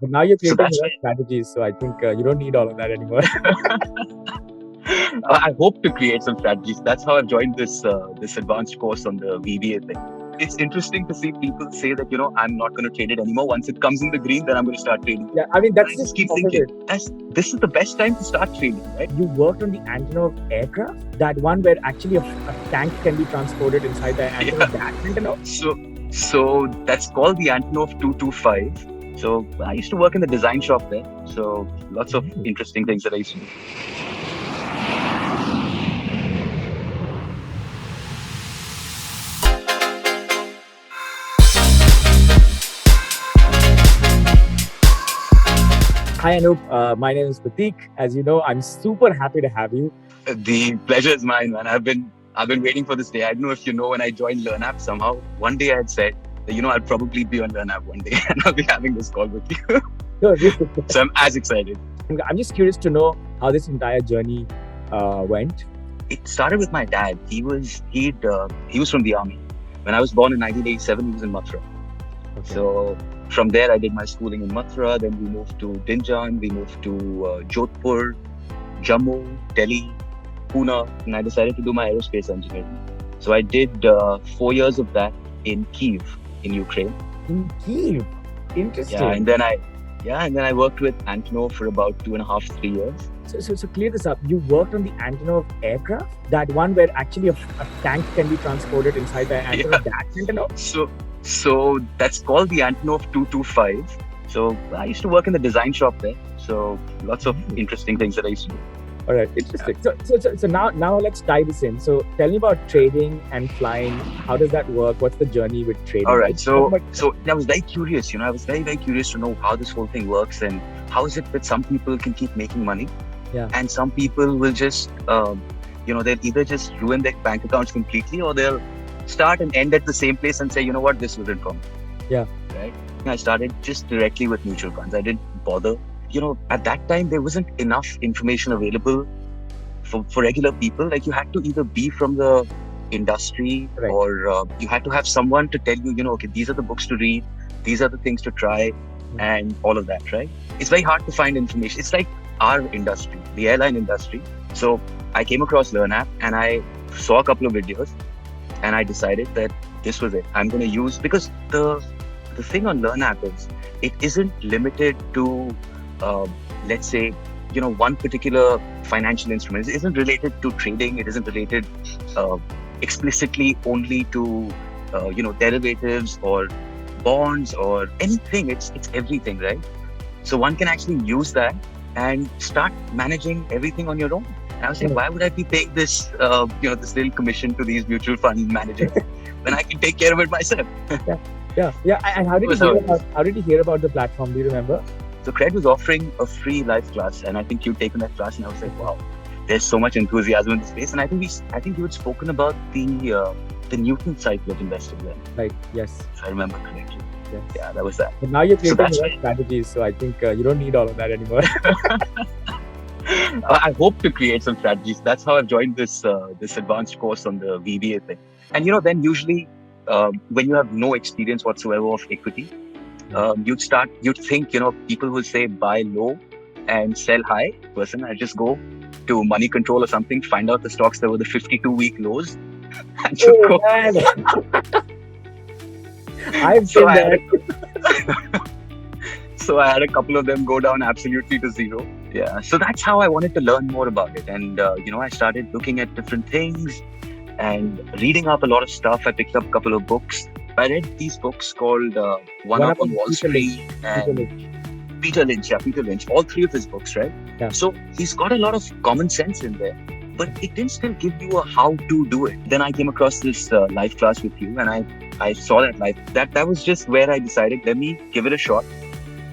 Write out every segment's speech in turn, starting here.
But now you're So creating that's your own strategies, so I think you don't need all of that anymore. I hope to create some strategies. That's how I've joined this advanced course on the VBA thing. It's interesting to see people say that, I'm not going to trade it anymore. Once it comes in the green, then I'm going to start trading it. Yeah, I mean, And that's I just just keep thinking, opposite. this is the best time to start trading, right? You worked on the antenna of aircraft, that one where actually a tank can be transported inside the antenna. Yeah. That antenna. So that's called the Antonov 225. So I used to work in the design shop there. So lots of Nice. interesting things that I used to do. Hi Anup, my name is Pratik. As you know, I'm super happy to have you. The pleasure is mine, man. I've been waiting for this day. I don't know if you know, when I joined LearnApp, somehow one day I had said that, I'll probably be on LearnApp one day and I'll be having this call with you. So, So I'm as excited. I'm just curious to know how this entire journey went. It started with my dad. He was from the army. When I was born in 1987, he was in Mathura. Okay. So from there, I did my schooling in Mathura. Then we moved to Dinjan. We moved to Jodhpur, Jammu, Delhi, Pune, and I decided to do my aerospace engineering. So I did 4 years of that in Kyiv, in Ukraine. In Kyiv, interesting. And then I worked with Antonov for about 2.5, 3 years. So clear this up. You worked on the antenna of aircraft, that one where actually a tank can be transported inside the antenna. Yeah. That antenna. So that's called the Antonov 225. So I used to work in the design shop there. So lots of interesting things that I used to do. All right, interesting. So now let's dive this in. So tell me about trading and flying. How does that work? What's the journey with trading? All right. So I was very curious. I was very, very curious to know how this whole thing works and how is it that some people can keep making money, and some people will just, they'll either just ruin their bank accounts completely, or they'll start and end at the same place and say, you know what, this wasn't for me. Yeah. Right. I started just directly with mutual funds. I didn't bother. At that time, there wasn't enough information available for regular people. Like, you had to either be from the industry, right, or you had to have someone to tell you, okay, these are the books to read, these are the things to try, and all of that, right? It's very hard to find information. It's like our industry, the airline industry. So I came across LearnApp and I saw a couple of videos and I decided that this was it. I'm going to use, because the thing on LearnApp is it isn't limited to let's say, one particular financial instrument. It isn't related to trading. It isn't related explicitly only to, derivatives or bonds or anything. It's everything, right? So one can actually use that and start managing everything on your own. And I was saying, why would I be paying this, this little commission to these mutual fund managers when I can take care of it myself? Yeah. And how did you hear about the platform? Do you remember? So CRED was offering a free live class, and I think you'd taken that class, and I was like, wow, there's so much enthusiasm in the space. And I think you had spoken about the Newton cycle of investing then. Right. Yes. If I remember correctly. Yes. Yeah, that was that. But now you're creating your own strategies, so I think you don't need all of that anymore. I hope to create some strategies. That's how I've joined this advanced course on the VBA thing. And then usually when you have no experience whatsoever of equity, you'd think, people will say buy low and sell high. Person, I just go to Money Control or something, find out the stocks that were the 52-week lows, and just go. I've seen that. So I had a couple of them go down absolutely to zero. Yeah. So that's how I wanted to learn more about it. And, I started looking at different things and reading up a lot of stuff. I picked up a couple of books. I read these books called One Up on Wall Street and Peter Lynch. Yeah, Peter Lynch. All three of his books, right? Yeah. So he's got a lot of common sense in there, but it didn't still give you a how to do it. Then I came across this live class with you, and I saw that live. That was just where I decided, let me give it a shot.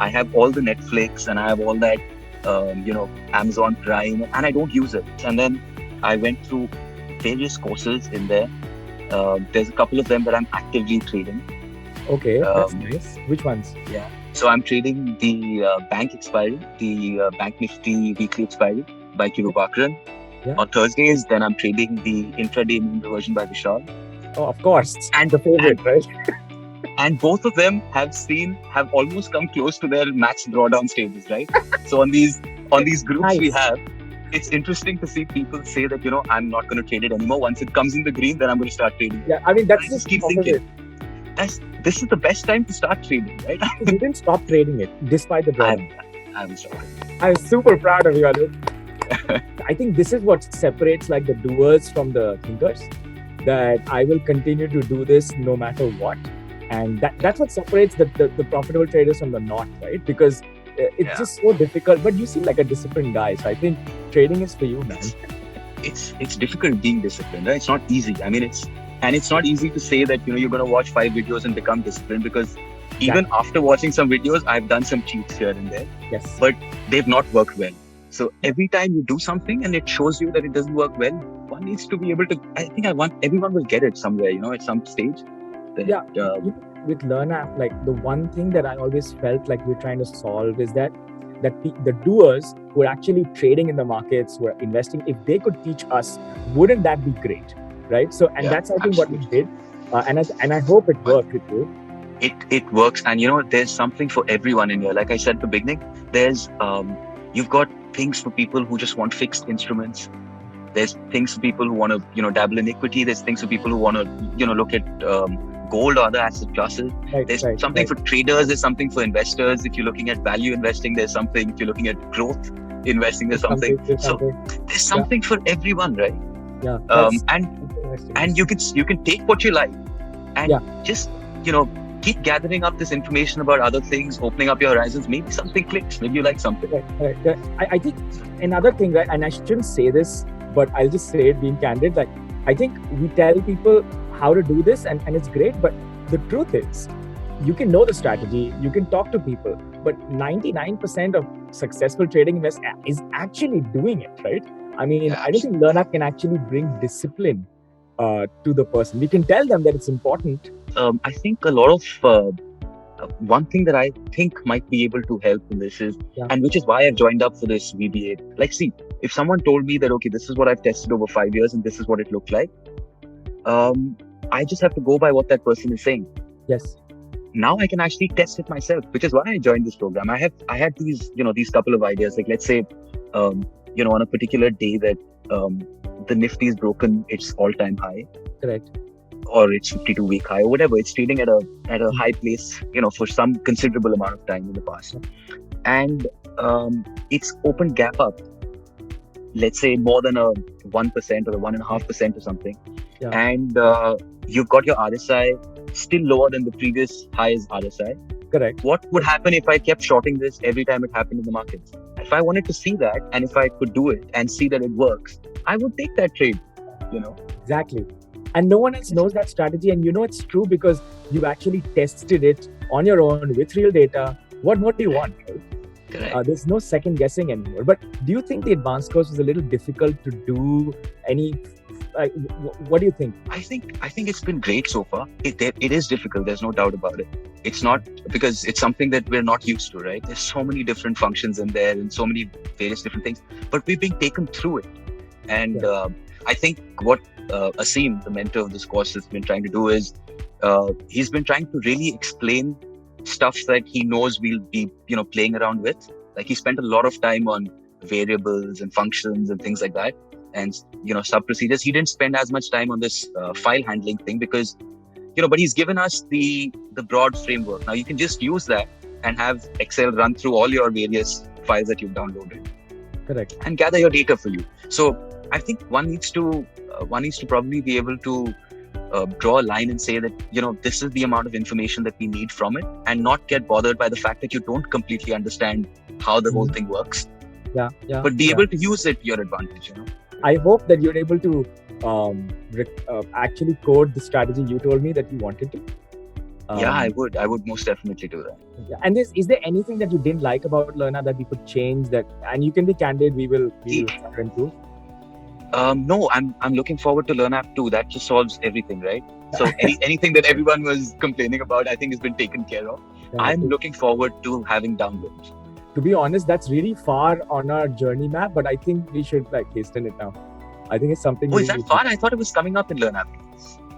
I have all the Netflix and I have all that, Amazon Prime, and I don't use it. And then I went through various courses in there. There's a couple of them that I'm actively trading. Okay, that's nice. Which ones? Yeah. So I'm trading the bank expiry, the Bank Nifty weekly expiry by Kiro Bakran. Yeah. On Thursdays, then I'm trading the intraday mean reversion by Vishal. Oh, of course. And the favorite, right? And both of them have almost come close to their max drawdown stages, right? So on these groups we Nice. have, it's interesting to see people say that, I'm not going to trade it anymore. Once it comes in the green, then I'm going to start trading it. Yeah, I mean, And I that's just just keep opposite. thinking, this is the best time to start trading, right? You didn't stop trading it despite the drawdown. I'm sorry. I'm super proud of you, Anup. I think this is what separates like the doers from the thinkers. That I will continue to do this no matter what, and that's what separates the profitable traders from the not, right? Because it's just so difficult. But you seem like a disciplined guy, so I think trading is for you, man. It's difficult being disciplined, right? It's not easy. I mean, it's not easy to say that you're going to watch 5 videos and become disciplined, because even after watching some videos, I've done some cheats here and there. Yes. But they've not worked well. So every time you do something and it shows you that it doesn't work well, one needs to be able to. I think everyone will get it somewhere, at some stage. With LearnApp, like the one thing that I always felt like we're trying to solve is that the doers who are actually trading in the markets, who are investing, if they could teach us, wouldn't that be great, right? So, and that's I think what we did, and I hope it worked with you. It works, and there's something for everyone in here. Like I said at the beginning, there's you've got things for people who just want fixed instruments. There's things for people who want to dabble in equity. There's things for people who want to look at gold or other asset classes. There's something for traders. There's something for investors. If you're looking at value investing, there's something. If you're looking at growth investing, there's something. There's something for everyone, right? Yeah. And you can take what you like and just keep gathering up this information about other things, opening up your horizons. Maybe something clicks. Maybe you like something. Right. I think another thing, right? And I shouldn't say this, but I'll just say it being candid. Like, I think we tell people how to do this, and it's great. But the truth is, you can know the strategy, you can talk to people, but 99% of successful trading investors is actually doing it, right? I mean, I don't think LearnApp can actually bring discipline to the person. We can tell them that it's important. I think a lot of one thing that I think might be able to help in this is, and which is why I've joined up for this VBA. Like, see, if someone told me that, okay, this is what I've tested over 5 years and this is what it looked like, I just have to go by what that person is saying. Yes. Now I can actually test it myself, which is why I joined this program. I had these, these couple of ideas. Like, let's say, on a particular day that the Nifty is broken its all-time high. Correct. Or its 52-week high, or whatever. It's trading at a high place, for some considerable amount of time in the past, and it's opened gap up. Let's say more than a 1% or a 1.5% or something, and you've got your RSI still lower than the previous high's RSI. Correct. What would happen if I kept shorting this every time it happened in the markets? If I wanted to see that, and if I could do it and see that it works, I would take that trade. Exactly. And no one else knows that strategy, and it's true because you've actually tested it on your own with real data. What more do you want? Correct. There's no second guessing anymore. But do you think the advanced course was a little difficult to do? What do you think? I think it's been great so far. It is difficult. There's no doubt about it. It's not because it's something that we're not used to, right? There's so many different functions in there and so many various different things, but we're being taken through it. And I think what Asim, the mentor of this course, has been trying to do is he's been trying to really explain stuff that he knows we'll be playing around with. Like, he spent a lot of time on variables and functions and things like that, and sub procedures. He didn't spend as much time on this file handling thing because but he's given us the broad framework. Now you can just use that and have Excel run through all your various files that you've downloaded. Correct. And gather your data for you. So I think one needs to probably be able to draw a line and say that this is the amount of information that we need from it, and not get bothered by the fact that you don't completely understand how the whole thing works. But be able to use it to your advantage. I hope that you're able to actually code the strategy you told me that you wanted to. I would most definitely do that. And is there anything that you didn't like about LearnApp that we could change? That, and you can be candid. We will improve. No, I'm looking forward to LearnApp 2. That just solves everything, right? So anything that everyone was complaining about, I think has been taken care of. I'm looking forward to having downloads. To be honest, that's really far on our journey map, but I think we should hasten it now. I think it's something. Oh, is that far? I thought it was coming up in LearnApp.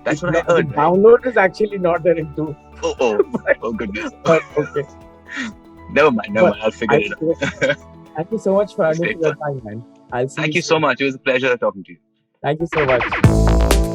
That's what I The heard, right? download is actually not there in 2. but, Oh goodness. but okay. Never mind. But I'll figure it out. thank you so much for It's great your fun. time, man. I'll see you Thank you so soon. much. It was a pleasure talking to you. Thank you so much.